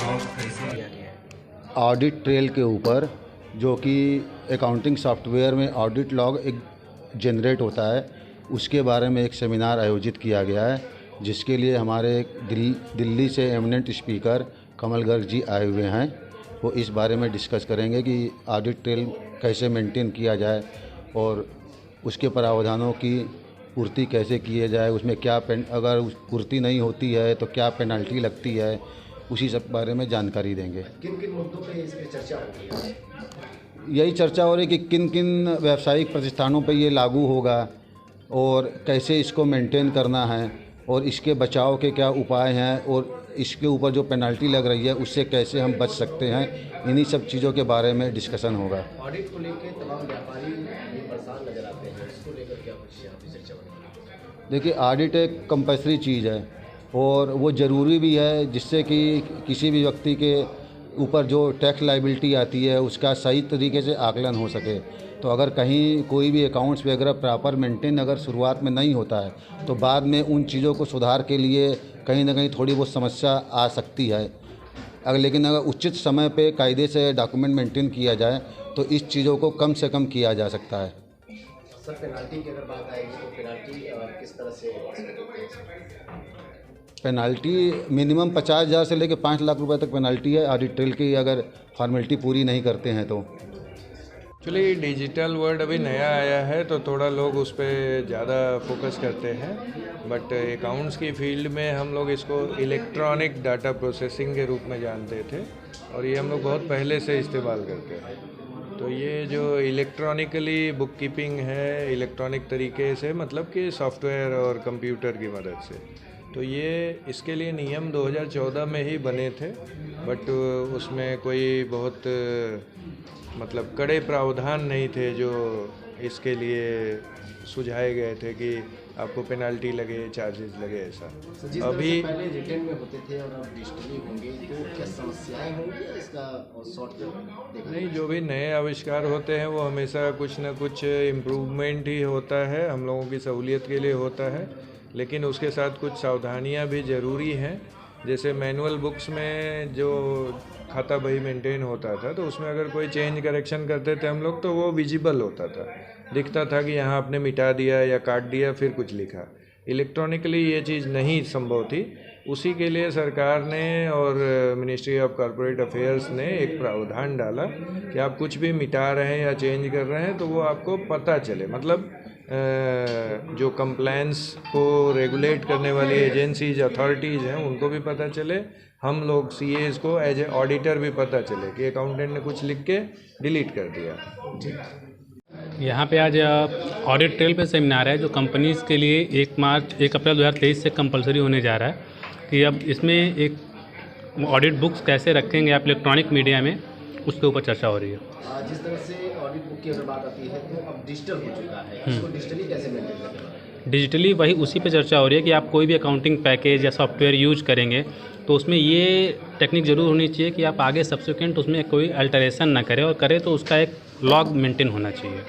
चुनाव कैसे किया गया है? ऑडिट ट्रेल के ऊपर, जो कि अकाउंटिंग सॉफ्टवेयर में ऑडिट लॉग एक जनरेट होता है, उसके बारे में एक सेमिनार आयोजित किया गया है, जिसके लिए हमारे दिल्ली से एमिनेंट स्पीकर कमल गर्ग जी आए हुए हैं। वो इस बारे में डिस्कस करेंगे कि ऑडिट ट्रेल कैसे मेंटेन किया जाए और उसके प्रावधानों की पूर्ति कैसे किए जाए, उसमें क्या अगर पूर्ति नहीं होती है तो क्या पेनल्टी लगती है, उसी सब बारे में जानकारी देंगे। किन किन मुद्दों पे इस पे चर्चा होगी? यही चर्चा हो रही है कि किन किन व्यावसायिक प्रतिष्ठानों पे ये लागू होगा और कैसे इसको मेंटेन करना है और इसके बचाव के क्या उपाय हैं और इसके ऊपर जो पेनल्टी लग रही है उससे कैसे हम बच सकते हैं। इन्हीं सब चीज़ों के बारे में डिस्कशन होगा। ऑडिट को लेकर तमाम व्यापारी भी परेशान नजर आते हैं, इसको लेकर क्या कुछ यहाँ पे चर्चा होगी? देखिए, ऑडिट एक कंपल्सरी चीज़ है और वो ज़रूरी भी है, जिससे कि किसी भी व्यक्ति के ऊपर जो टैक्स लायबिलिटी आती है उसका सही तरीके से आकलन हो सके। तो अगर कहीं कोई भी अकाउंट्स वगैरह प्रॉपर मेंटेन अगर शुरुआत में नहीं होता है तो बाद में उन चीज़ों को सुधार के लिए कहीं ना कहीं थोड़ी बहुत समस्या आ सकती है। लेकिन अगर उचित समय पे कायदे से डॉक्यूमेंट मेंटेन किया जाए तो इस चीज़ों को कम से कम किया जा सकता है। सर, पेनाल्टी की अगर बात आएगी तो पेनाल्टी किस तरह से? पेनाल्टी मिनिमम 50,000 से लेकर 5 लाख रुपए तक पेनाल्टी है ऑडिट ट्रेल की, अगर फॉर्मेलिटी पूरी नहीं करते हैं तो। एक्चुअली डिजिटल वर्ल्ड अभी नया आया है तो थोड़ा लोग उस पर ज़्यादा फोकस करते हैं, बट अकाउंट्स की फील्ड में हम लोग इसको इलेक्ट्रॉनिक डाटा प्रोसेसिंग के रूप में जानते थे और ये हम लोग बहुत पहले से इस्तेमाल करते हैं। तो ये जो इलेक्ट्रॉनिकली बुक कीपिंग है, इलेक्ट्रॉनिक तरीके से, मतलब कि सॉफ्टवेयर और कंप्यूटर की मदद से, तो ये इसके लिए नियम 2014 में ही बने थे, बट उसमें कोई बहुत मतलब कड़े प्रावधान नहीं थे जो इसके लिए सुझाए गए थे कि आपको पेनाल्टी लगे, चार्जेस लगे, ऐसा। अभी पहले रिटर्न में होते थे और अब डिजिटली होंगे, तो क्या समस्याएं होंगी इसका शॉर्टकट? नहीं, जो भी नए आविष्कार होते हैं वो हमेशा कुछ ना कुछ इम्प्रूवमेंट ही होता है, हम लोगों की सहूलियत के लिए होता है, लेकिन उसके साथ कुछ सावधानियां भी ज़रूरी हैं। जैसे मैनुअल बुक्स में जो खाता बही मेंटेन होता था तो उसमें अगर कोई चेंज करेक्शन करते थे हम लोग तो वो विजिबल होता था, दिखता था कि यहाँ आपने मिटा दिया या काट दिया फिर कुछ लिखा। इलेक्ट्रॉनिकली ये चीज़ नहीं संभव थी, उसी के लिए सरकार ने और मिनिस्ट्री ऑफ कॉर्पोरेट अफेयर्स ने एक प्रावधान डाला कि आप कुछ भी मिटा रहे हैं या चेंज कर रहे हैं तो वो आपको पता चले, मतलब जो कंप्लायंस को रेगुलेट करने वाली एजेंसीज, अथॉरिटीज़ हैं, उनको भी पता चले, हम लोग सीएज को एज ए ऑडिटर भी पता चले कि अकाउंटेंट ने कुछ लिख के डिलीट कर दिया। यहाँ पे आज ऑडिट ट्रेल पे सेमिनार है जो कंपनीज़ के लिए 1 अप्रैल 2023 से कंपलसरी होने जा रहा है कि अब इसमें एक ऑडिट बुक्स कैसे रखेंगे आप इलेक्ट्रॉनिक मीडिया में, उसके ऊपर चर्चा हो रही है। जिस तरह से ऑडिट बुक की अगर बात आती है तो अब डिजिटल हो चुका है, इसको डिजिटली कैसे मेंटेन करें? डिजिटली वही उसी पे चर्चा हो रही है कि आप कोई भी अकाउंटिंग पैकेज या सॉफ्टवेयर यूज करेंगे तो उसमें ये टेक्निक ज़रूर होनी चाहिए कि आप आगे सब्सिक्वेंट उसमें कोई अल्टरेशन ना करें, और करें तो उसका एक लॉग मेंटेन होना चाहिए।